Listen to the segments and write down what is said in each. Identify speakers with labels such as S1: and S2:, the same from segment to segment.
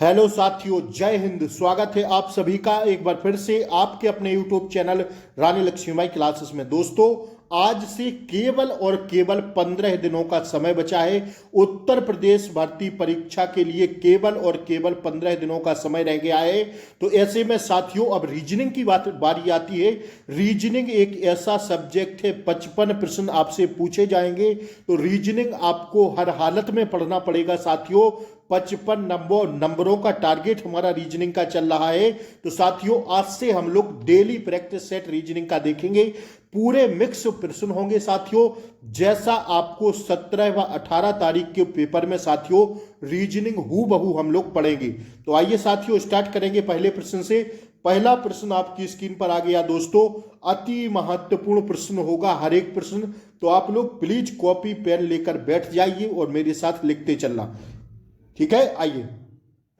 S1: Hello साथियों, जय हिंद। स्वागत है आप सभी का एक बार फिर से आपके अपने यूट्यूब चैनल रानी लक्ष्मीबाई क्लासेस में। दोस्तों, आज से केवल और केवल 15 दिनों का समय बचा है। उत्तर प्रदेश भर्ती परीक्षा के लिए केवल और केवल 15 दिनों का समय रह गया है। तो ऐसे में साथियों, अब रीजनिंग की बारी आती है। रीजनिंग एक ऐसा सब्जेक्ट है, 55 प्रश्न आपसे पूछे जाएंगे। तो रीजनिंग आपको हर हालत में पढ़ना पड़ेगा साथियों। 55 नंबरों का टारगेट हमारा रीजनिंग का चल रहा है। तो साथियों, आज से हम लोग डेली प्रैक्टिस सेट रीजनिंग का देखेंगे। पूरे मिक्स प्रश्न होंगे साथियों, जैसा आपको 17 व 18 तारीख के पेपर में साथियों रीजनिंग हूबहू हम लोग पढ़ेंगे। तो आइए साथियों, स्टार्ट करेंगे पहले प्रश्न से। पहला प्रश्न आपकी स्क्रीन पर आ गया दोस्तों। अति महत्वपूर्ण प्रश्न होगा हर एक प्रश्न। तो आप लोग प्लीज कॉपी पेन लेकर बैठ जाइए और मेरे साथ लिखते चलना, ठीक है। आइए,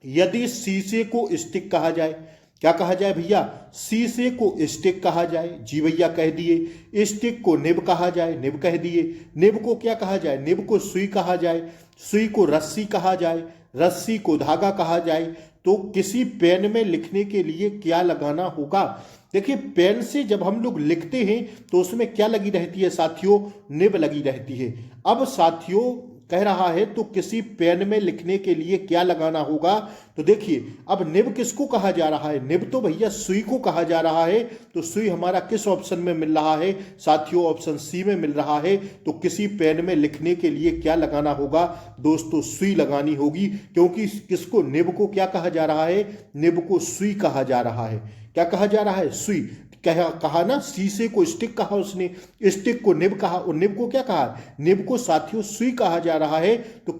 S1: यदि शीशे को स्टिक कहा जाए, क्या कहा जाए भैया? शीशे को स्टिक कहा जाए, जी भैया कह दिए। स्टिक को निब कहा जाए, निब कह दिए। निब को क्या कहा जाए? निब को सुई कहा जाए, सुई को रस्सी कहा जाए, रस्सी को धागा कहा जाए। तो किसी पेन में लिखने के लिए क्या लगाना होगा? देखिए, पेन से जब हम लोग लिखते हैं तो उसमें क्या लगी रहती है साथियों? निब लगी रहती है। अब साथियों कह रहा है तो किसी पेन में लिखने के लिए क्या लगाना होगा? तो देखिए, अब निब किसको कहा जा रहा है? निब तो भैया सुई को कहा जा रहा है। तो सुई हमारा किस ऑप्शन में मिल रहा है साथियों? ऑप्शन सी में मिल रहा है। तो किसी पेन में लिखने के लिए क्या लगाना होगा दोस्तों? सुई लगानी होगी, क्योंकि किसको? निब को क्या कहा जा रहा है? निब को सुई कहा जा रहा है। क्या कहा जा रहा है? सुई। कहा ना, शीशे को स्टिक कहा उसने, स्टिक को निब कहा, और निब को क्या कहा? निब को साथियों सुई कहा जा रहा है। तो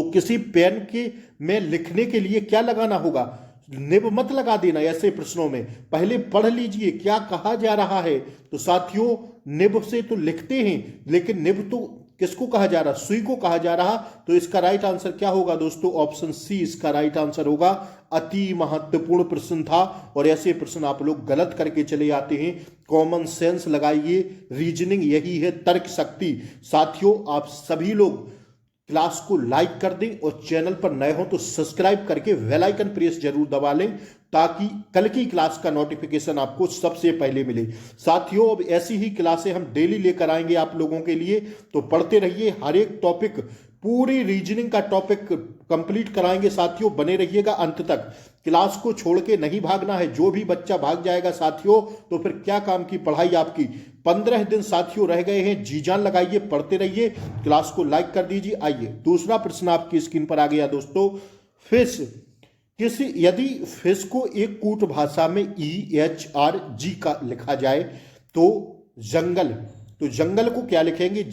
S1: किसी पेन के में लिखने के लिए क्या लगाना होगा? निब मत लगा देना ऐसे प्रश्नों में, पहले पढ़ लीजिए क्या कहा जा रहा है। तो साथियों, निब से तो लिखते हैं, लेकिन निब तो किसको कहा जा रहा? सुई को कहा जा रहा। तो इसका राइट आंसर क्या होगा दोस्तों? ऑप्शन सी इसका राइट आंसर होगा। अति महत्वपूर्ण प्रश्न था, और ऐसे प्रश्न आप लोग गलत करके चले आते हैं। कॉमन सेंस लगाइए, रीजनिंग यही है, तर्क शक्ति। साथियों, आप सभी लोग क्लास को लाइक कर दें, और चैनल पर नए हो तो सब्सक्राइब करके बेल आइकन प्रेस जरूर दबा लें, ताकि कल की क्लास का नोटिफिकेशन आपको सबसे पहले मिले। साथियों, अब ऐसी ही क्लासें हम डेली लेकर आएंगे आप लोगों के लिए। तो पढ़ते रहिए, हर एक टॉपिक, पूरी रीजनिंग का टॉपिक कंप्लीट कराएंगे साथियों। बने रहिएगा अंत तक, क्लास को छोड़ के नहीं भागना है। जो भी बच्चा भाग जाएगा साथियों, तो फिर क्या काम की पढ़ाई आपकी। 15 दिन साथियों रह गए हैं, जी जान लगाइए, पढ़ते रहिए, क्लास को लाइक कर दीजिए। आइए, दूसरा प्रश्न आपकी स्क्रीन पर आ गया दोस्तों। फिश, यदि फिश को एक कूट भाषा में EHRG का लिखा जाए तो जंगल, तो जंगल को क्या लिखेंगे?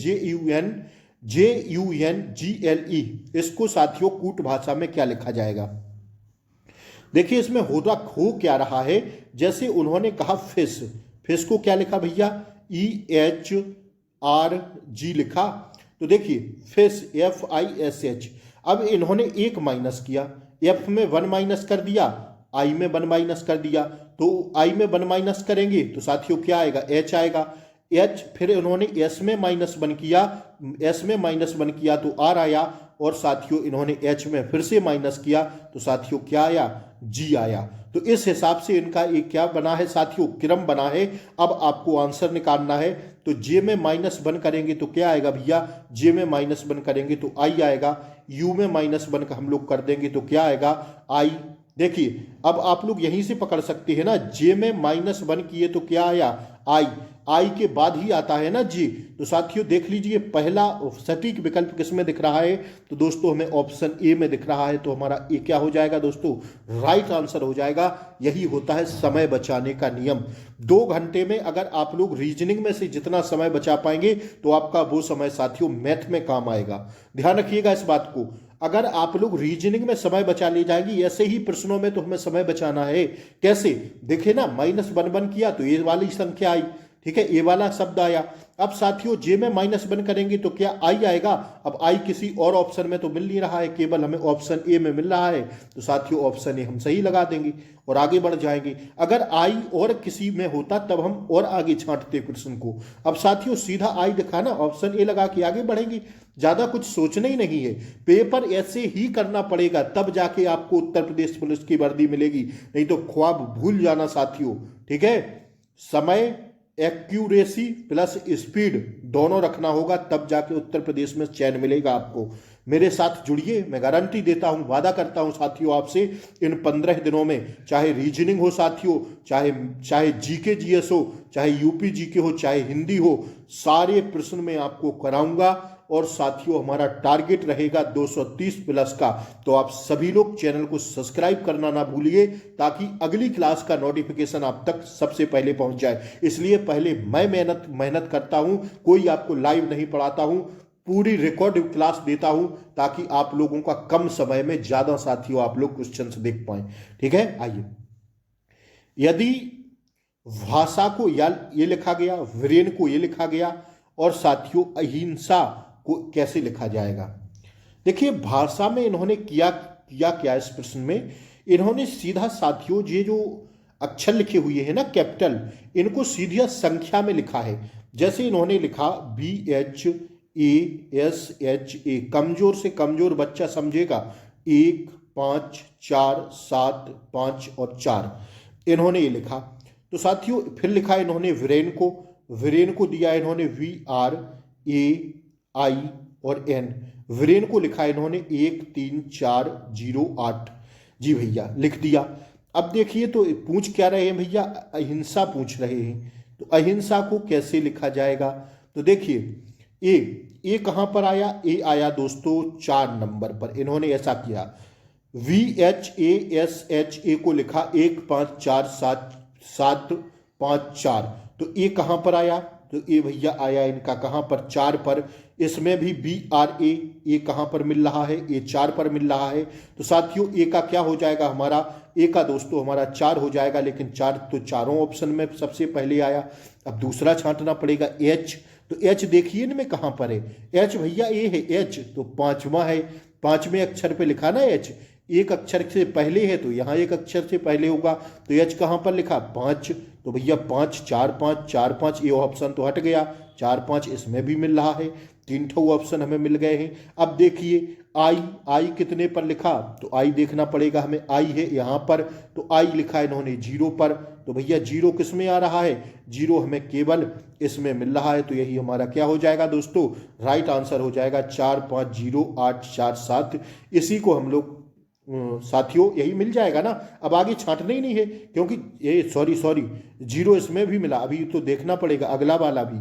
S1: JUNGLE। इसको साथियों कूट भाषा में क्या लिखा जाएगा? देखिए, इसमें होता हो क्या रहा है, जैसे उन्होंने कहा फिश, फिश को क्या लिखा भैया? EHRG लिखा। तो देखिए, फिश FISH। अब इन्होंने एक माइनस किया, एफ में 1 माइनस कर दिया, आई में 1 माइनस कर दिया। तो आई में 1 माइनस करेंगे तो साथियों क्या आएगा? एच आएगा। एच, फिर इन्होंने एस में -1 किया, एस में -1 किया तो आर आया, और साथियों इन्होंने एच में फिर से माइनस किया तो साथियों क्या आया? जी आया। तो इस हिसाब से इनका एक क्या बना है साथियों? क्रम बना है। अब आपको आंसर निकालना है। तो जे में -1 करेंगे तो क्या आएगा भैया? जे में -1 करेंगे तो आई आएगा। यू में -1 का हम लोग कर देंगे तो क्या आएगा? आई। देखिए, अब आप लोग यहीं से पकड़ सकते हैं ना, जे में -1 किए तो क्या आया? आई। आई के बाद ही आता है ना जी। तो साथियों देख लीजिए, पहला सटीक विकल्प किसमें दिख रहा है? तो दोस्तों हमें ऑप्शन ए में दिख रहा है। तो हमारा ए क्या हो जाएगा दोस्तों? राइट आंसर हो जाएगा। यही होता है समय बचाने का नियम। 2 घंटे में अगर आप लोग रीजनिंग में से जितना समय बचा पाएंगे तो आपका वो समय साथियों मैथ में काम आएगा। ध्यान रखिएगा इस बात को। अगर आप लोग रीजनिंग में समय बचा ले जाएंगे, ऐसे ही प्रश्नों में तो हमें समय बचाना है। कैसे? देखे ना, -1 किया तो ये वाली संख्या आई, ठीक है, ए वाला शब्द आया। अब साथियों जे में -1 करेंगे तो क्या आई आएगा। अब आई किसी और ऑप्शन में तो मिल नहीं रहा है, केवल हमें ऑप्शन ए में मिल रहा है, तो साथियों ऑप्शन ए हम सही लगा देंगे और आगे बढ़ जाएंगे। अगर आई और किसी में होता तब हम और आगे छांटते क्वेश्चन को। अब साथियों सीधा आई दिखाना, ऑप्शन ए लगा के आगे बढ़ेंगे, ज्यादा कुछ सोचना ही नहीं है। पेपर ऐसे ही करना पड़ेगा तब जाके आपको उत्तर प्रदेश पुलिस की वर्दी मिलेगी, नहीं तो ख्वाब भूल जाना साथियों। ठीक है, समय, एक्यूरेसी प्लस स्पीड दोनों रखना होगा, तब जाके उत्तर प्रदेश में चयन मिलेगा आपको। मेरे साथ जुड़िए, मैं गारंटी देता हूं, वादा करता हूं साथियों आपसे, इन 15 दिनों में चाहे रीजनिंग हो साथियों, चाहे जीके जीएस हो, चाहे यूपी जीके हो, चाहे हिंदी हो, सारे प्रश्न मैं आपको कराऊंगा। और साथियों हमारा टारगेट रहेगा 230 प्लस का। तो आप सभी लोग चैनल को सब्सक्राइब करना ना भूलिए, ताकि अगली क्लास का नोटिफिकेशन आप तक सबसे पहले पहुंच जाए। इसलिए पहले मैं मेहनत करता हूं, कोई आपको लाइव नहीं पढ़ाता हूं, पूरी रिकॉर्ड क्लास देता हूं, ताकि आप लोगों का कम समय में ज्यादा साथियों आप लोग क्वेश्चन देख पाए। ठीक है, आइए, यदि भाषा को या ये लिखा गया, वीरेन को ये लिखा गया, और साथियों अहिंसा को कैसे लिखा जाएगा। देखिए भाषा में इन्होंने किया क्या इस प्रश्न में, इन्होंने सीधा साथियों ये जो अक्षर लिखे हुए हैं ना कैपिटल, इनको सीधा संख्या में लिखा है। जैसे इन्होंने लिखा BHASHA, कमजोर से कमजोर बच्चा समझेगा, 1 5 4 7 5 और 4 इन्होंने ये लिखा। तो साथियों फिर लिखा इन्होंने वीरेन को दिया इन्होंने VRAI और N, वीरेन को लिखा इन्होंने 1 3 4 0 8। जी भैया लिख दिया। अब देखिए तो पूछ क्या रहे हैं भैया, अहिंसा पूछ रहे हैं, तो अहिंसा को कैसे लिखा जाएगा। तो देखिए ए कहां पर आया, ए आया दोस्तों 4 नंबर पर, इन्होंने ऐसा किया VHASHA को लिखा 1 5 4 7 7 5 4। तो ए कहां पर आया, तो ए भैया आया इनका कहां पर, 4 पर। इसमें भी BRA ए कहां पर मिल रहा है, ए 4 पर मिल रहा है। तो साथियों ए का क्या हो जाएगा हमारा, ए का दोस्तों हमारा 4 हो जाएगा, लेकिन 4 तो चारों ऑप्शन में सबसे पहले आया। अब दूसरा छांटना पड़ेगा H, तो H देखिए इनमें कहां पर है, H भैया ए है, H तो 5वां है, 5वें अक्षर पे लिखा ना H, एक अक्षर से पहले है तो यहाँ एक अक्षर से पहले होगा। तो H कहां पर लिखा 5, तो भैया 5 4 5 4 5, ये ऑप्शन तो हट गया, 4 5 इसमें भी मिल रहा है, 3 ऑप्शन हमें मिल गए हैं। अब देखिए आई कितने पर लिखा, तो आई देखना पड़ेगा हमें, आई है यहाँ पर, तो आई लिखा इन्होंने 0 पर। तो भैया 0 किस में आ रहा है, 0 हमें केवल इसमें मिल रहा है, तो यही हमारा क्या हो जाएगा दोस्तों, राइट आंसर हो जाएगा 4 5 0 8 4 7। इसी को हम लोग साथियों यही मिल जाएगा ना। अब आगे छांटना ही नहीं है, क्योंकि ये सॉरी 0 इसमें भी मिला, अभी तो देखना पड़ेगा अगला वाला भी।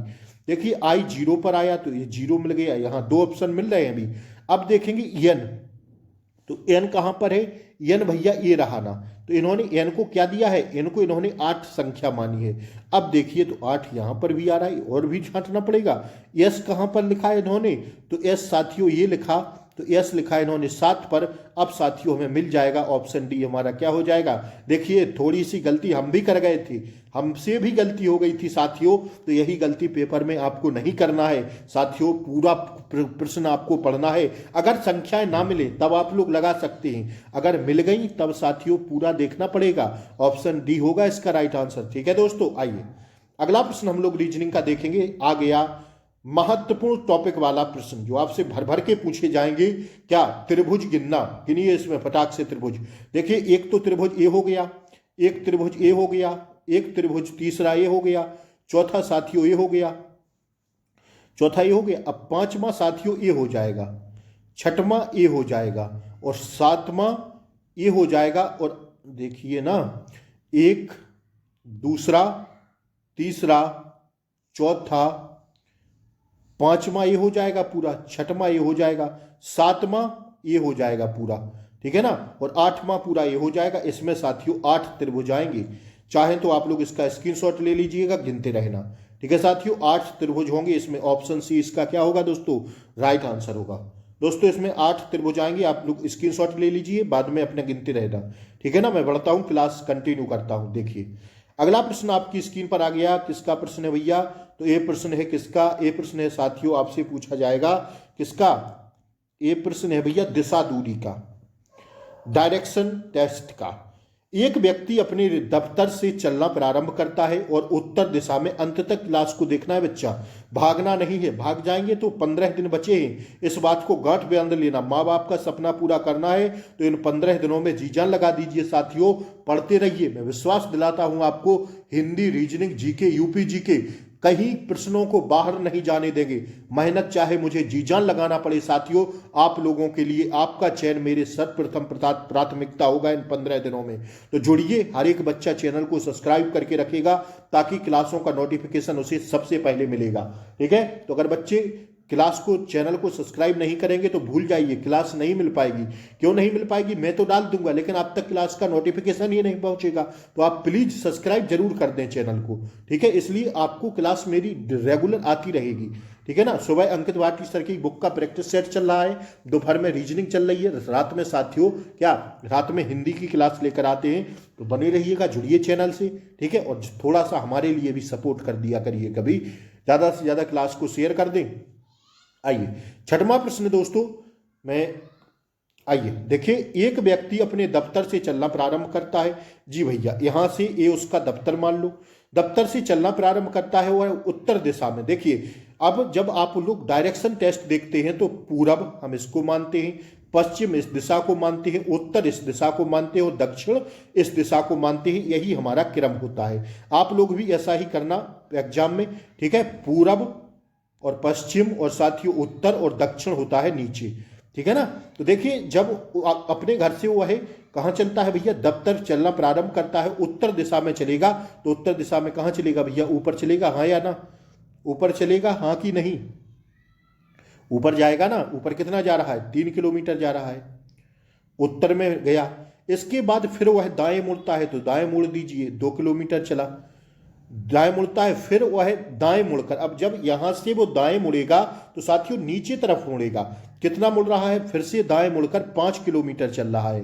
S1: देखिए आई 0 पर आया तो ये 0 मिल गया, यहाँ 2 ऑप्शन मिल रहे हैं अभी। अब देखेंगे N, तो N कहां पर है, N भैया ये रहा ना, तो इन्होंने N को क्या दिया है, N को इन्होंने 8 संख्या मानी है। अब देखिए तो 8 यहां पर भी आ रहा है, और भी छांटना पड़ेगा। S कहां पर लिखा है इन्होंने, तो S साथियों ये लिखा, तो S लिखा है इन्होंने 7 पर। अब साथियों हमें मिल जाएगा ऑप्शन डी, हमारा क्या हो जाएगा। देखिए थोड़ी सी गलती हम भी कर गए थे, हमसे भी गलती हो गई थी साथियों, तो यही गलती पेपर में आपको नहीं करना है साथियों। पूरा प्रश्न आपको पढ़ना है, अगर संख्याएं ना मिले तब आप लोग लगा सकते हैं, अगर मिल गई तब साथियों पूरा देखना पड़ेगा। ऑप्शन डी होगा इसका राइट आंसर। ठीक है दोस्तों, आइए अगला प्रश्न हम लोग रीजनिंग का देखेंगे। आ गया महत्वपूर्ण टॉपिक वाला प्रश्न, जो आपसे भर भर के पूछे जाएंगे। क्या, त्रिभुज गिनना, गिनिए इसमें फटाक से त्रिभुज। देखिए एक तो त्रिभुज ए हो गया, एक त्रिभुज ए हो गया, एक त्रिभुज तीसरा ए हो गया, चौथा साथियों ए हो गया, चौथा ए हो गया। अब 5वां साथियों ए हो जाएगा, 6वां ए हो जाएगा, और 7वां ए हो जाएगा। और देखिए ना, एक दूसरा तीसरा चौथा 5वां ये हो जाएगा पूरा, 6वां ये हो जाएगा, 7वां ये हो जाएगा पूरा। ठीक है ना, और 8वां पूरा ये हो जाएगा। इसमें साथियों 8 त्रिभुज आएंगे। चाहे तो आप लोग इसका स्क्रीनशॉट ले लीजिएगा, गिनते रहना। ठीक है साथियों, 8 त्रिभुज होंगे। इसमें ऑप्शन सी इसका क्या होगा दोस्तों, राइट आंसर होगा। दोस्तों इसमें 8 त्रिभुज आएंगे, आप लोग स्क्रीनशॉट ले लीजिए, बाद में अपने गिनते रहना। ठीक है ना, मैं बढ़ता हूं, क्लास कंटिन्यू करता हूं। देखिए अगला प्रश्न आपकी स्क्रीन पर आ गया। किसका प्रश्न है भैया? तो ये प्रश्न है किसका? ये प्रश्न है साथियों आपसे पूछा जाएगा किसका? ये प्रश्न है भैया दिशा दूरी का, डायरेक्शन टेस्ट का। एक व्यक्ति अपने दफ्तर से चलना प्रारंभ करता है और उत्तर दिशा में अंत तक क्लास को देखना है बच्चा, भागना नहीं है। भाग जाएंगे तो 15 दिन बचे हैं, इस बात को गांठ में बांध लेना। माँ बाप का सपना पूरा करना है तो इन 15 दिनों में जी जान लगा दीजिए साथियों, पढ़ते रहिए। मैं विश्वास दिलाता हूं आपको, Hindi, reasoning, GK, UP GK कहीं प्रश्नों को बाहर नहीं जाने देंगे। मेहनत चाहे मुझे जी जान लगाना पड़े साथियों, आप लोगों के लिए आपका चयन मेरे सर्वप्रथम प्राथमिकता होगा इन 15 दिनों में। तो जुड़िए, हर एक बच्चा चैनल को सब्सक्राइब करके रखेगा ताकि क्लासों का नोटिफिकेशन उसे सबसे पहले मिलेगा। ठीक है, तो अगर बच्चे क्लास को, चैनल को सब्सक्राइब नहीं करेंगे तो भूल जाइए, क्लास नहीं मिल पाएगी। क्यों नहीं मिल पाएगी? मैं तो डाल दूंगा लेकिन आप तक क्लास का नोटिफिकेशन ही नहीं पहुंचेगा। तो आप प्लीज सब्सक्राइब जरूर कर दें चैनल को। ठीक है, इसलिए आपको क्लास मेरी रेगुलर आती रहेगी। ठीक है ना। सुबह अंकित वाटी सर की बुक का प्रैक्टिस सेट चल रहा है, दोपहर में रीजनिंग चल रही है, रात में साथियों क्या, रात में हिंदी की क्लास लेकर आते हैं। तो बने रहिएगा, जुड़िए चैनल से। ठीक है, और थोड़ा सा हमारे लिए भी सपोर्ट कर दिया करिए, कभी ज़्यादा से ज़्यादा क्लास को शेयर कर दें। आइए, छठवां प्रश्न दोस्तों, आइए देखिए, एक व्यक्ति अपने दफ्तर से चलना प्रारंभ करता है। जी भैया, यहां से ये उसका दफ्तर मान लो। दफ्तर से चलना प्रारंभ करता है वह उत्तर दिशा में। देखिए, अब जब आप लोग डायरेक्शन टेस्ट देखते हैं तो पूरब हम इसको मानते हैं, पश्चिम इस दिशा को मानते हैं, उत्तर इस दिशा को मानते हैं और दक्षिण इस दिशा को मानते हैं। यही हमारा क्रम होता है। आप लोग भी ऐसा ही करना एग्जाम में। ठीक है, पूरब और पश्चिम और साथियों उत्तर और दक्षिण होता है नीचे। ठीक है ना। तो देखिए, जब अपने घर से वह कहाँ चलता है भैया, दफ्तर चलना प्रारंभ करता है, उत्तर दिशा में चलेगा। तो उत्तर दिशा में कहाँ चलेगा भैया? ऊपर चलेगा, हाँ या ना? ऊपर चलेगा, हाँ कि नहीं? ऊपर जाएगा ना। ऊपर कितना जा रहा है? 3 किलोमीटर जा रहा है, उत्तर में गया। इसके बाद फिर वह दाएं मुड़ता है तो दाएं मुड़ दीजिए, 2 किलोमीटर चला। दाएं मुड़ता है, फिर वह दाएं मुड़कर, अब जब यहां से वो दाएं मुड़ेगा तो साथियों नीचे तरफ मुड़ेगा। कितना मुड़ रहा है? फिर से दाएं मुड़कर 5 किलोमीटर चल रहा है,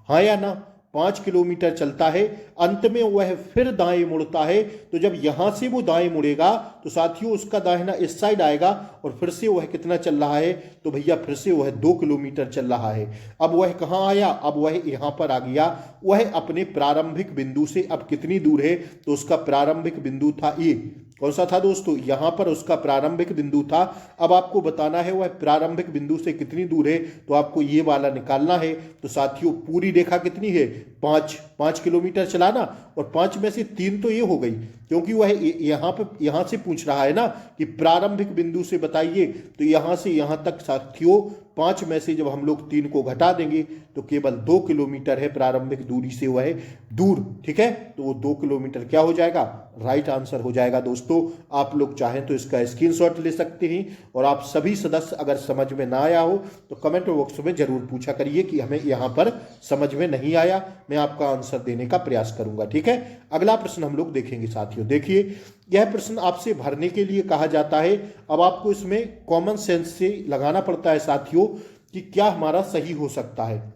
S1: हाँ या ना? 5 किलोमीटर चलता है, अंत में वह फिर दाएं मुड़ता है। तो जब यहां से वो दाएं मुड़ेगा तो साथियों उसका दाहिना इस साइड आएगा और फिर से वह कितना चल रहा है? तो भैया फिर से वह 2 किलोमीटर चल रहा है। अब वह कहाँ आया? अब वह यहां पर आ गया। वह अपने प्रारंभिक बिंदु से अब कितनी दूर है? तो उसका प्रारंभिक बिंदु था ये, कौन सा था दोस्तों? यहां पर उसका प्रारंभिक बिंदु था। अब आपको बताना है वह प्रारंभिक बिंदु से कितनी दूर है, तो आपको ये वाला निकालना है। तो साथियों पूरी रेखा कितनी है? 5 किलोमीटर चलाना, और 5 में से 3 तो ये हो गई, क्योंकि वह यहां से पूछ रहा है ना कि प्रारंभिक बिंदु से बताइए। तो यहां से यहां तक साथियों 5 में से जब हम लोग 3 को घटा देंगे तो केवल 2 किलोमीटर है प्रारंभिक दूरी से वह दूर। ठीक है, तो वो 2 किलोमीटर क्या हो जाएगा? राइट आंसर हो जाएगा दोस्तों। आप लोग चाहें तो इसका स्क्रीनशॉट ले सकते हैं। और आप सभी सदस्य अगर समझ में ना आया हो तो कमेंट बॉक्स में जरूर पूछा करिए कि हमें यहाँ पर समझ में नहीं आया, मैं आपका आंसर देने का प्रयास करूंगा। ठीक है, अगला प्रश्न हम लोग देखेंगे साथियों। देखिए, यह प्रश्न आपसे भरने के लिए कहा जाता है। अब आपको इसमें कॉमन सेंस से लगाना पड़ता है साथियों कि क्या हमारा सही हो सकता है।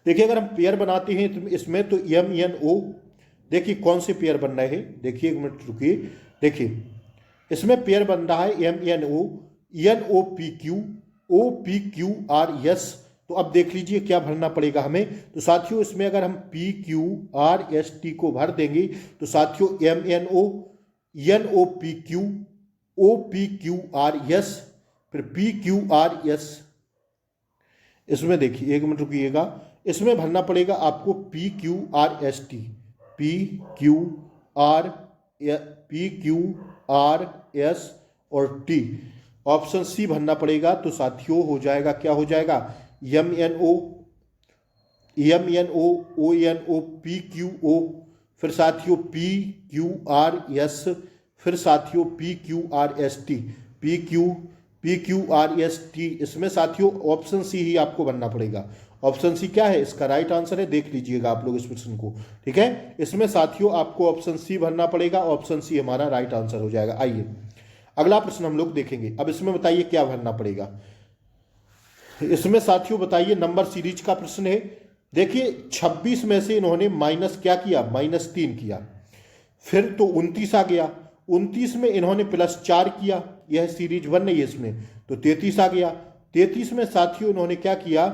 S1: देखिए, अगर हम पेयर बनाते हैं तो इसमें तो MNO, देखिए कौन से पेयर बन रहे हैं, देखिए 1 मिनट रुकिए। देखिए, इसमें पेयर बन रहा है MNO, NOPQ, OPQRS। तो अब देख लीजिए क्या भरना पड़ेगा हमें। तो साथियों इसमें अगर हम PQRST को भर देंगे तो साथियों MNO, NOPQ, OPQRS, फिर PQRS। इसमें देखिए 1 मिनट रुकिएगा, इसमें भरना पड़ेगा आपको PQRST, PQRS और T। ऑप्शन सी भरना पड़ेगा। तो साथियों हो जाएगा, क्या हो जाएगा? MNO, ONO, PQO, फिर साथियों PQRS, फिर साथियों PQRST, PQRST। इसमें साथियों ऑप्शन सी ही आपको बनना पड़ेगा। ऑप्शन सी क्या है? इसका राइट आंसर है, देख लीजिएगा आप लोग इस प्रश्न को। ठीक है, इसमें साथियों आपको ऑप्शन सी भरना पड़ेगा। ऑप्शन सी हमारा राइट आंसर हो जाएगा। आइए अगला प्रश्न हम लोग देखेंगे। अब इसमें बताइए क्या भरना पड़ेगा। इसमें साथियों बताइए, नंबर सीरीज का प्रश्न है। देखिए 26 में से इन्होंने माइनस क्या किया? -3 किया। फिर तो 29 आ गया, 29 में इन्होंने +4 किया, यह सीरीज 1 नहीं है इसमें, तो 33 आ गया। 33 में साथियों इन्होंने क्या किया,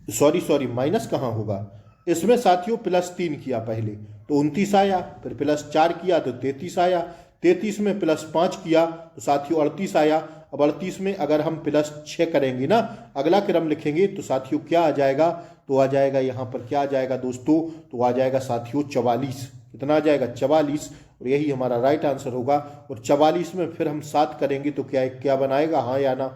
S1: सॉरी माइनस कहाँ होगा, इसमें साथियों +3 किया पहले, तो 29 आया, फिर +4 किया तो 33 आया, 33 में +5 किया तो साथियों 38 आया। अब 38 में अगर हम +6 करेंगे ना, अगला क्रम लिखेंगे तो साथियों क्या आ जाएगा, तो आ जाएगा यहाँ पर क्या आ जाएगा दोस्तों, तो आ जाएगा साथियों 44। कितना आ जाएगा, 44, और यही हमारा राइट आंसर होगा। और 44 में फिर हम 7 करेंगे तो क्या बनाएगा, हाँ या ना,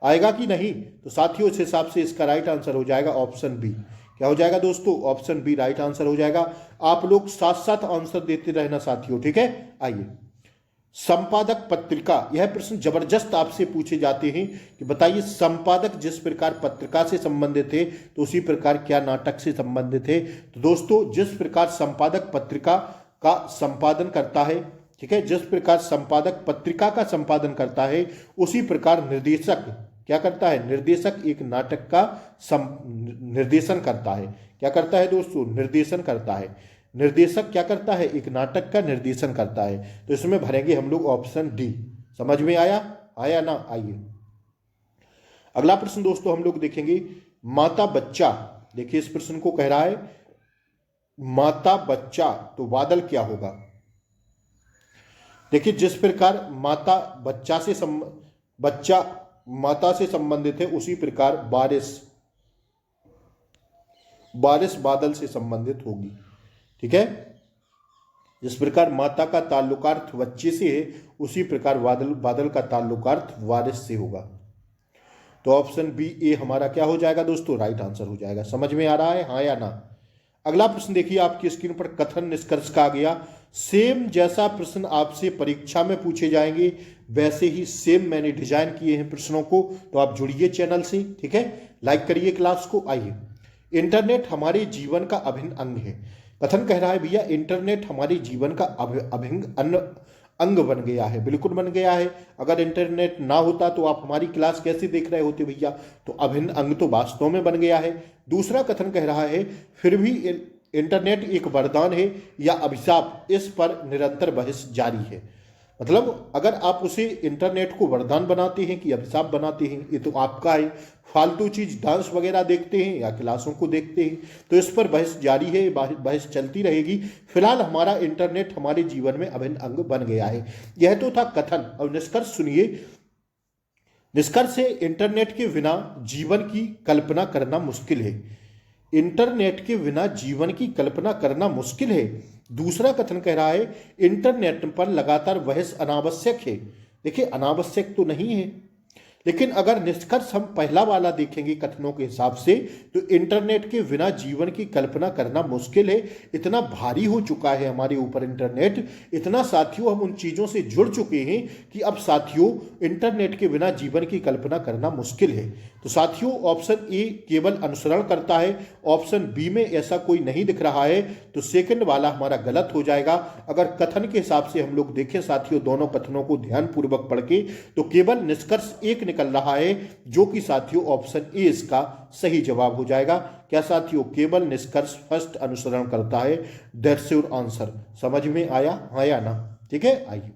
S1: आएगा कि नहीं, तो साथियों इस हिसाब से इसका राइट आंसर हो जाएगा ऑप्शन बी। क्या हो जाएगा दोस्तों, ऑप्शन बी राइट आंसर हो जाएगा। आप लोग साथ साथ आंसर देते रहना साथियों, ठीक है। आइए, संपादक पत्रिका, यह प्रश्न जबरदस्त आपसे पूछे जाते हैं कि बताइए संपादक जिस प्रकार पत्रिका से संबंधित थे तो उसी प्रकार क्या नाटक से संबंधित थे। तो दोस्तों जिस प्रकार संपादक पत्रिका का संपादन करता है, ठीक है, जिस प्रकार संपादक पत्रिका का संपादन करता है उसी प्रकार निर्देशक क्या करता है, निर्देशक एक नाटक का निर्देशन करता है। क्या करता है दोस्तों, निर्देशन करता है। निर्देशक क्या करता है, एक नाटक का निर्देशन करता है। तो इसमें भरेंगे हम लोग ऑप्शन डी। समझ में आया ना। आइए अगला प्रश्न दोस्तों हम लोग देखेंगे, माता बच्चा। देखिए इस प्रश्न को कह रहा है माता बच्चा, तो बादल क्या होगा। देखिए जिस प्रकार माता बच्चा से बच्चा माता से संबंधित है उसी प्रकार बारिश बादल से संबंधित होगी, ठीक है। जिस प्रकार माता का ताल्लुकार्थ बच्चे से है उसी प्रकार बादल का ताल्लुकार्थ बारिश से होगा। तो ऑप्शन बी ए हमारा क्या हो जाएगा दोस्तों, राइट आंसर हो जाएगा। समझ में आ रहा है, हाँ या ना। अगला प्रश्न देखिए आपकी स्क्रीन पर, कथन निष्कर्ष का आ गया। सेम जैसा प्रश्न आपसे परीक्षा में पूछे जाएंगे वैसे ही सेम मैंने डिजाइन किए हैं प्रश्नों को, तो आप जुड़िए चैनल से, ठीक है, लाइक करिए क्लास को। आइए, इंटरनेट हमारे जीवन का अभिन्न अंग है। कथन कह रहा है भैया इंटरनेट हमारे जीवन का अभिन्न अंग बन गया है, बिल्कुल बन गया है। अगर इंटरनेट ना होता तो आप हमारी क्लास कैसे देख रहे होते भैया, तो अभिन्न अंग तो वास्तव में बन गया है। दूसरा कथन कह रहा है फिर भी इंटरनेट एक वरदान है या अभिशाप, इस पर निरंतर बहस जारी है। मतलब अगर आप उसे इंटरनेट को वरदान बनाते हैं कि अभिशाप बनाते हैं, ये तो आपका है। फालतू चीज डांस वगैरह देखते हैं या क्लासों को देखते हैं, तो इस पर बहस जारी है, बहस चलती रहेगी। फिलहाल हमारा इंटरनेट हमारे जीवन में अभिन्न अंग बन गया है। यह तो था कथन। और निष्कर्ष सुनिए। निष्कर्ष है इंटरनेट के बिना जीवन की कल्पना करना मुश्किल है। इंटरनेट के बिना जीवन की कल्पना करना मुश्किल है। दूसरा कथन कह रहा है इंटरनेट पर लगातार बहस अनावश्यक है। देखिए अनावश्यक तो नहीं है, लेकिन अगर निष्कर्ष हम पहला वाला देखेंगे कथनों के हिसाब से, तो इंटरनेट के बिना जीवन की कल्पना करना मुश्किल है। इतना भारी हो चुका है हमारे ऊपर इंटरनेट, इतना साथियों हम उन चीज़ों से जुड़ चुके हैं कि अब साथियों इंटरनेट के बिना जीवन की कल्पना करना मुश्किल है। तो साथियों ऑप्शन ए केवल अनुसरण करता है, ऑप्शन बी में ऐसा कोई नहीं दिख रहा है, तो सेकंड वाला हमारा गलत हो जाएगा। अगर कथन के हिसाब से हम लोग देखें साथियों, दोनों कथनों को ध्यानपूर्वक पढ़ के, तो केवल निष्कर्ष एक निकल रहा है, जो कि साथियों ऑप्शन ए इसका सही जवाब हो जाएगा। क्या साथियों, केवल निष्कर्ष फर्स्ट अनुसरण करता है, दैट्स योर आंसर। समझ में आया, हाँ या ना, ठीक है। आइए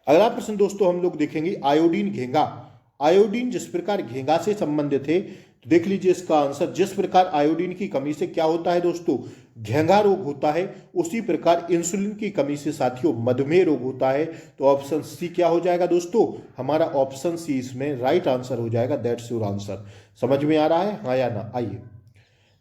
S1: अगला प्रश्न दोस्तों हम लोग देखेंगे, आयोडीन घेंगा। आयोडीन जिस प्रकार घेंगा से संबंधित है, तो देख लीजिए इसका आंसर। जिस प्रकार आयोडीन की कमी से क्या होता है दोस्तों, घेंगा रोग होता है, उसी प्रकार इंसुलिन की कमी से साथियों मधुमेह रोग होता है। तो ऑप्शन सी क्या हो जाएगा दोस्तों, हमारा ऑप्शन सी इसमें राइट आंसर हो जाएगा, दैट्स योर आंसर। समझ में आ रहा है, हाँ या ना। आइए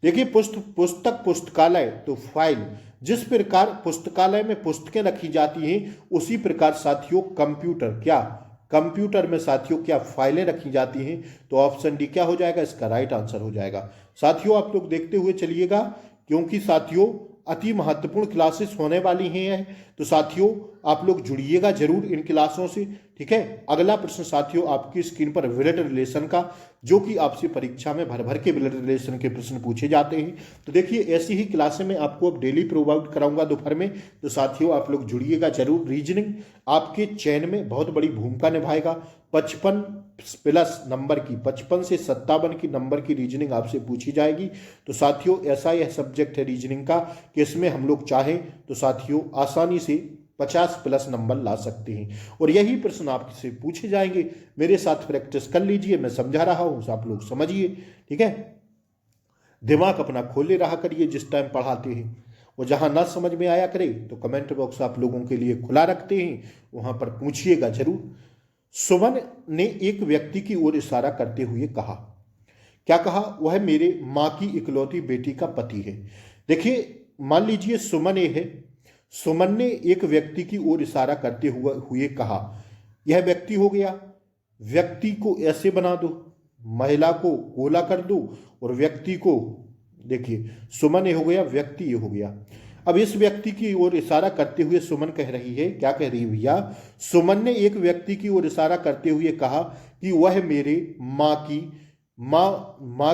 S1: देखिए, पुस्तक पुस्तकालय तो फाइल, जिस प्रकार पुस्तकालय में पुस्तकें रखी जाती हैं उसी प्रकार साथियों कंप्यूटर, क्या कंप्यूटर में साथियों क्या फाइलें रखी जाती हैं। तो ऑप्शन डी क्या हो जाएगा, इसका राइट आंसर हो जाएगा। साथियों आप लोग देखते हुए चलिएगा, क्योंकि साथियों अति महत्वपूर्ण क्लासेस होने वाली हैं, तो साथियों आप लोग जुड़िएगा जरूर इन क्लासों से, ठीक है। अगला प्रश्न साथियों आपकी स्क्रीन पर ब्लड रिलेशन का, जो कि आपसे परीक्षा में भर भर के ब्लड रिलेशन के प्रश्न पूछे जाते हैं। तो देखिए ऐसी ही क्लासें मैं आपको अब डेली प्रोवाइड कराऊंगा दोपहर में, तो साथियों आप लोग जुड़िएगा जरूर। रीजनिंग आपके चयन में बहुत बड़ी भूमिका निभाएगा। 55 प्लस नंबर की, 55 से 57 की नंबर की रीजनिंग आपसे पूछी जाएगी। तो साथियों ऐसा यह सब्जेक्ट है रीजनिंग का कि इसमें हम लोग चाहें तो साथियों आसानी से 50 प्लस नंबर ला सकते हैं, और यही प्रश्न आपसे पूछे जाएंगे। मेरे साथ प्रैक्टिस कर लीजिए, मैं समझा रहा हूं आप लोग समझिए, ठीक है। दिमाग अपना खोले रहा करिए जिस टाइम पढ़ाते हैं, और जहां ना समझ में आया करे तो कमेंट बॉक्स आप लोगों के लिए खुला रखते हैं, वहां पर पूछिएगा जरूर। सुमन ने एक व्यक्ति की ओर इशारा करते हुए कहा, क्या कहा? वह मेरे मां की इकलौती बेटी का पति है। देखिए मान लीजिए सुमन ये है, सुमन ने एक व्यक्ति की ओर इशारा करते हुए कहा, यह व्यक्ति हो गया। व्यक्ति को ऐसे बना दो, महिला को गोला कर दो, और व्यक्ति को देखिए सुमन ये हो गया, व्यक्ति ये हो गया। अब इस व्यक्ति की ओर इशारा करते हुए सुमन कह रही है, क्या कह रही है भैया? सुमन ने एक व्यक्ति की ओर इशारा करते हुए कहा कि वह मेरे माँ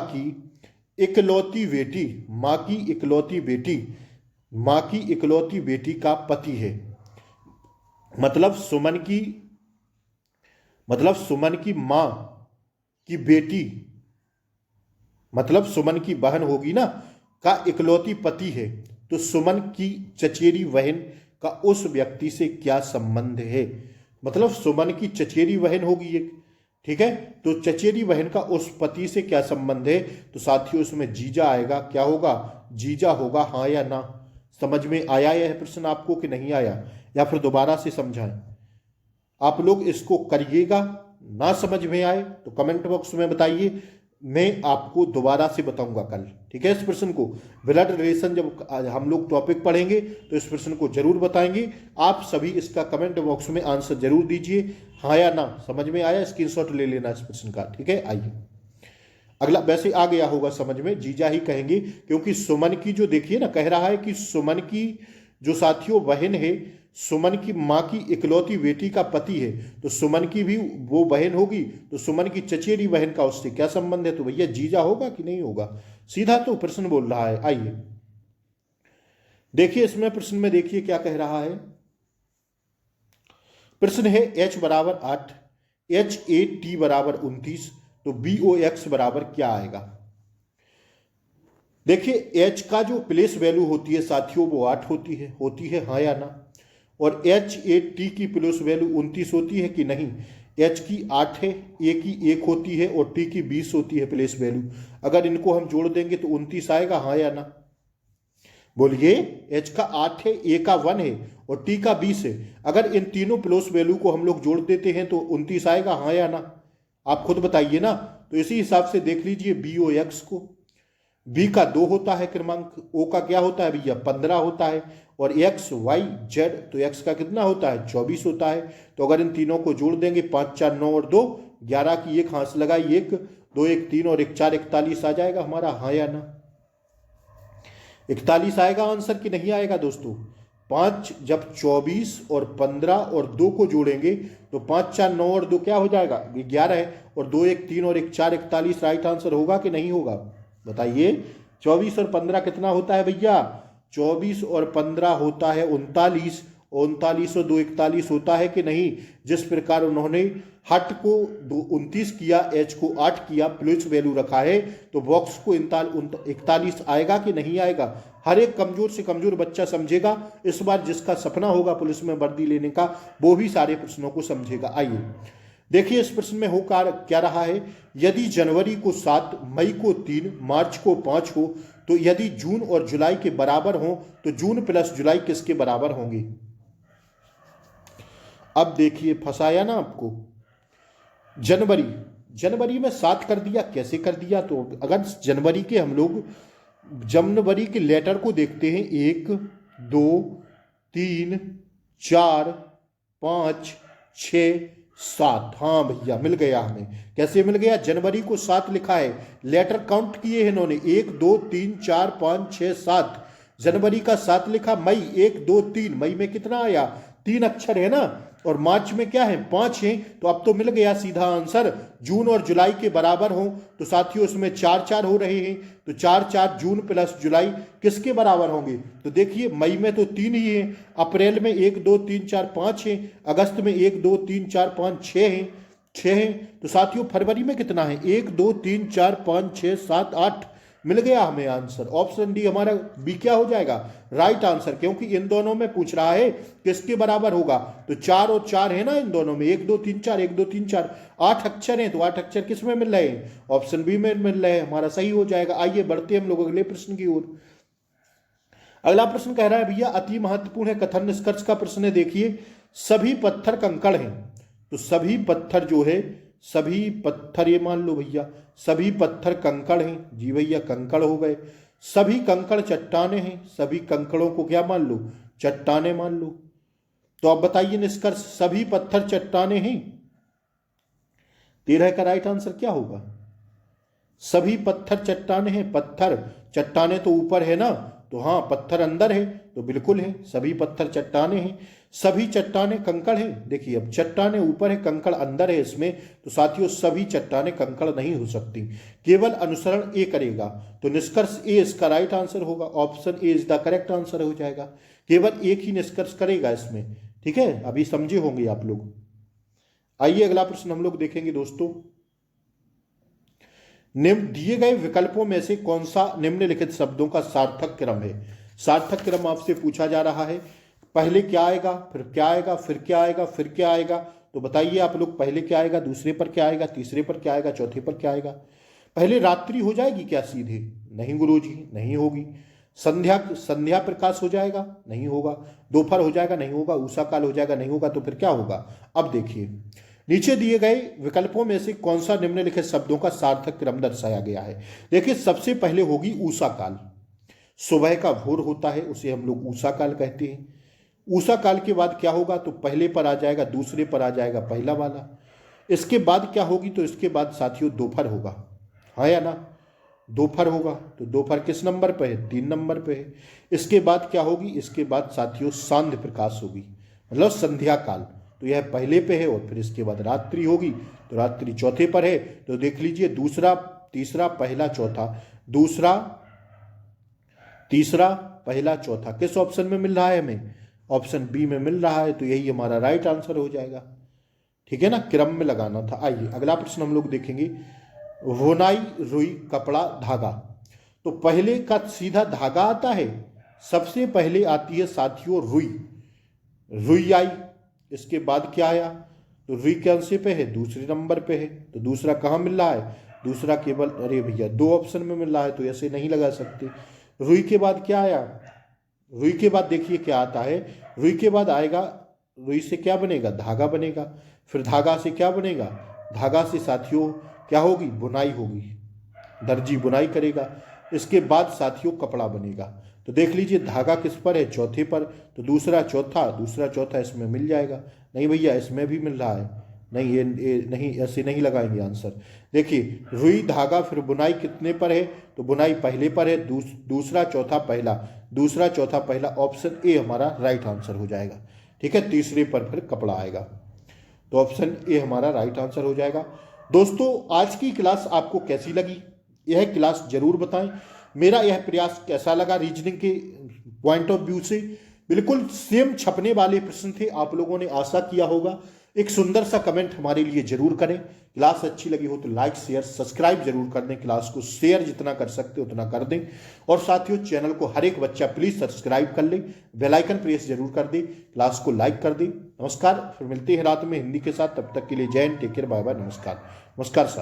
S1: की इकलौती बेटी, माँ की इकलौती बेटी का पति है। मतलब सुमन की माँ की बेटी, मतलब सुमन की बहन होगी ना, का इकलौती पति है। तो सुमन की चचेरी बहन का उस व्यक्ति से क्या संबंध है? मतलब सुमन की चचेरी बहन होगी एक, ठीक है। तो चचेरी बहन का उस पति से क्या संबंध है? तो साथियों उसमें जीजा आएगा। क्या होगा? जीजा होगा। हाँ या ना? समझ में आया यह प्रश्न आपको कि नहीं आया, या फिर दोबारा से समझाएं? आप लोग इसको करिएगा, ना समझ में आए तो कमेंट बॉक्स में बताइए, मैं आपको दोबारा से बताऊंगा कल, ठीक है। इस प्रश्न को ब्लड रिलेशन जब हम लोग टॉपिक पढ़ेंगे तो इस प्रश्न को जरूर बताएंगे। आप सभी इसका कमेंट बॉक्स में आंसर जरूर दीजिए, हाँ या ना। समझ में आया? स्क्रीनशॉट ले लेना इस प्रश्न का, ठीक है। आइए अगला, वैसे आ गया होगा समझ में, जीजा ही कहेंगे, क्योंकि सुमन की जो देखिए ना, कह रहा है कि सुमन की जो साथियों बहन है, सुमन की माँ की इकलौती बेटी का पति है, तो सुमन की भी वो बहन होगी। तो सुमन की चचेरी बहन का उससे क्या संबंध है? तो भैया जीजा होगा कि नहीं होगा? सीधा तो प्रश्न बोल रहा है। आइए देखिए इसमें प्रश्न में देखिए क्या कह रहा है। प्रश्न है h बराबर 8, HAT बराबर 29, तो BOX बराबर क्या आएगा? देखिए h का जो प्लेस वैल्यू होती है साथियों वो 8 होती है, हाँ या ना? और HAT की प्लेस वैल्यू 29 होती है कि नहीं? H की 8 है, A की 1 होती है, और T की 20 होती है प्लेस वैल्यू। अगर इनको हम जोड़ देंगे तो 29 आएगा, हाँ या ना? बोलिए। H का 8 है, A का 1 है, और T का 20 है। अगर इन तीनों प्लेस वैल्यू को हम लोग जोड़ देते हैं तो 29 आएगा, हाँ या ना? आप खुद बताइए ना। तो इसी हिसाब से देख लीजिए BOX को। B का 2 होता है क्रमांक, O का क्या होता है भैया? 15 होता है, और X Y Z, तो X का कितना होता है? 24 होता है। तो अगर इन तीनों को जोड़ देंगे, 5 4 9 और 2 11 की 1 हाथ लगाई, 1 2 1 3 और 1 4 41 आ जाएगा हमारा, हाँ या ना? 41 आएगा आंसर कि नहीं आएगा दोस्तों? 5 जब 24 और 15 और 2 को जोड़ेंगे तो 5 4 9 और 2 क्या हो जाएगा? 11 है, और 2 1 3 और 1 4 41 राइट आंसर होगा कि नहीं होगा? बताइए। 24 और 15 कितना होता है भैया? 24 और 15 होता है 39, 39 और 2 41 होता है कि नहीं? जिस प्रकार उन्होंने हट को 29 किया, एच को 8 किया, प्लस वैल्यू रखा है, तो बॉक्स को 41 आएगा कि नहीं आएगा? हर एक कमजोर से कमजोर बच्चा समझेगा। इस बार जिसका सपना होगा पुलिस में वर्दी लेने का, वो भी सारे प्रश्नों को समझेगा। आइए देखिए इस प्रश्न में हो क्या रहा है। यदि जनवरी को 7, मई को 3, मार्च को 5 हो, तो यदि जून और जुलाई के बराबर हो तो जून प्लस जुलाई किसके बराबर होंगे? अब देखिए फंसाया ना आपको। जनवरी में 7 कर दिया, कैसे कर दिया? तो अगर जनवरी के हम लोग जनवरी के लेटर को देखते हैं, 1 2 3 4 5 6 7, हाँ भैया मिल गया हमें। कैसे मिल गया? जनवरी को 7 लिखा है, लेटर काउंट किए हैं इन्होंने, 1 2 3 4 5 6 7, जनवरी का 7 लिखा, मई 1 2 3, मई में कितना आया 3 अक्षर है ना, और मार्च में क्या है 5 है, तो अब तो मिल गया सीधा आंसर। जून और जुलाई के बराबर हो तो साथियों उसमें 4 4 हो रहे हैं, तो 4 4 जून प्लस जुलाई किसके बराबर होंगे, तो देखिए मई में तो 3 ही है, अप्रैल में 1 2 3 4 5 है, अगस्त में 1 2 3 4 5 6 है, 6 है, तो साथियों फरवरी में कितना है 1 2 3 4 5 6 7 8, मिल गया हमें आंसर। ऑप्शन डी हमारा बी क्या हो जाएगा राइट आंसर, क्योंकि इन दोनों में पूछ रहा है किसके बराबर होगा, तो 4 और 4 है ना इन दोनों में, 1 2 3 4 1 2 3 4, 8 अक्षर हैं, तो 8 अक्षर किस में मिल रहे हैं, ऑप्शन बी में मिल रहे हैं, हमारा सही हो जाएगा। आइए बढ़ते हम लोग अगले प्रश्न की ओर। अगला प्रश्न कह रहा है भैया अति महत्वपूर्ण है कथन निष्कर्ष का प्रश्न है, देखिए सभी पत्थर कंकड़ हैं, तो सभी पत्थर जो है, सभी पत्थर ये मान लो भैया सभी पत्थर कंकड़ हैं, जी भैया कंकड़ हो गए, सभी कंकड़ चट्टाने हैं, सभी कंकड़ों को क्या मान लो चट्टाने मान लो, तो अब बताइए निष्कर्ष सभी पत्थर चट्टाने हैं, 13 का राइट आंसर क्या होगा, सभी पत्थर चट्टाने हैं, पत्थर चट्टाने तो ऊपर है ना, तो हाँ पत्थर अंदर है तो बिल्कुल है, सभी पत्थर चट्टाने हैं, सभी चट्टाने कंकड़ हैं, देखिए अब चट्टाने ऊपर है कंकड़ अंदर है इसमें, तो साथियों सभी चट्टाने कंकड़ नहीं हो सकती, केवल अनुसरण ए करेगा, तो निष्कर्ष ए इसका राइट आंसर होगा, option A is the correct answer हो जाएगा, केवल एक ही निष्कर्ष करेगा इसमें, ठीक है अभी समझे होंगे आप लोग। आइए अगला प्रश्न हम लोग देखेंगे दोस्तों, दिए गए विकल्पों में से कौन सा निम्नलिखित शब्दों का सार्थक क्रम है, सार्थक क्रम आपसे पूछा जा रहा है, पहले क्या आएगा फिर क्या आएगा फिर क्या आएगा फिर क्या आएगा, तो बताइए आप लोग पहले क्या आएगा, दूसरे पर क्या आएगा, तीसरे पर क्या आएगा, चौथे पर क्या आएगा। पहले रात्रि हो जाएगी क्या सीधे, नहीं गुरुजी नहीं होगी, संध्या संध्या प्रकाश हो जाएगा, नहीं होगा, दोपहर हो जाएगा, नहीं होगा, उषा काल हो जाएगा, नहीं होगा, तो फिर क्या होगा। अब देखिए नीचे दिए गए विकल्पों में से कौन सा निम्नलिखित शब्दों का सार्थक क्रम दर्शाया गया है, देखिए सबसे पहले होगी उषा काल, सुबह का भोर होता है उसे हम लोग उषा काल कहते हैं, उषा काल के बाद क्या होगा, तो पहले पर आ जाएगा, दूसरे पर आ जाएगा पहला वाला, इसके बाद क्या होगी, तो इसके बाद साथियों दोपहर होगा, हाँ या ना, दोपहर होगा, तो दोपहर किस नंबर पे है 3 नंबर पे है, इसके बाद क्या होगी, इसके बाद साथियों सांध्य प्रकाश होगी, मतलब संध्या काल, तो यह पहले पे है, और फिर इसके बाद रात्रि होगी, तो रात्रि चौथे पर है, तो देख लीजिए दूसरा तीसरा पहला चौथा, दूसरा तीसरा पहला चौथा किस ऑप्शन में मिल रहा है हमें, ऑप्शन बी में मिल रहा है, तो यही हमारा राइट आंसर हो जाएगा, ठीक है ना, क्रम में लगाना था। आइए अगला प्रश्न हम लोग देखेंगे, वुनाई रुई कपड़ा धागा, तो पहले का सीधा धागा आता है, सबसे पहले आती है साथियों रुई, रुई आई, इसके बाद क्या आया, तो रुई के अंश पे है, दूसरे नंबर पे है, तो दूसरा कहाँ मिल रहा है, दूसरा केवल अरे भैया 2 ऑप्शन में मिल रहा है, तो ऐसे नहीं लगा सकते। रुई के बाद क्या आया, रुई के बाद देखिए क्या आता है, रुई के बाद आएगा, रुई से क्या बनेगा धागा बनेगा, फिर धागा से क्या बनेगा, धागा से साथियों क्या होगी बुनाई होगी, दर्जी बुनाई करेगा, इसके बाद साथियों कपड़ा बनेगा, तो देख लीजिए धागा किस पर है चौथे पर, तो दूसरा चौथा इसमें मिल जाएगा, नहीं भैया इसमें भी मिल रहा है, नहीं ये नहीं ऐसे नहीं लगाएंगे आंसर। देखिए रुई धागा फिर बुनाई कितने पर है, तो बुनाई पहले पर है, दूसरा चौथा पहला, दूसरा चौथा पहला, ऑप्शन ए हमारा राइट आंसर हो जाएगा, ठीक है, तीसरे पर फिर कपड़ा आएगा, तो ऑप्शन ए हमारा राइट आंसर हो जाएगा। दोस्तों आज की क्लास आपको कैसी लगी, यह क्लास जरूर बताएं, मेरा यह प्रयास कैसा लगा रीजनिंग के पॉइंट ऑफ व्यू से, बिल्कुल सेम छपने वाले प्रश्न थे, आप लोगों ने आशा किया होगा, एक सुंदर सा कमेंट हमारे लिए जरूर करें, क्लास अच्छी लगी हो तो लाइक शेयर सब्सक्राइब जरूर कर दें, क्लास को शेयर जितना कर सकते हो उतना कर दें, और साथियों चैनल को हर एक बच्चा प्लीज सब्सक्राइब कर ले, बेल आइकन प्रेस जरूर कर दे, क्लास को लाइक कर दे। नमस्कार, फिर मिलते हैं रात में हिंदी के साथ, तब तक के लिए जय हिंद, टेक केयर, बाय बाय, नमस्कार। नमस्कार साथ।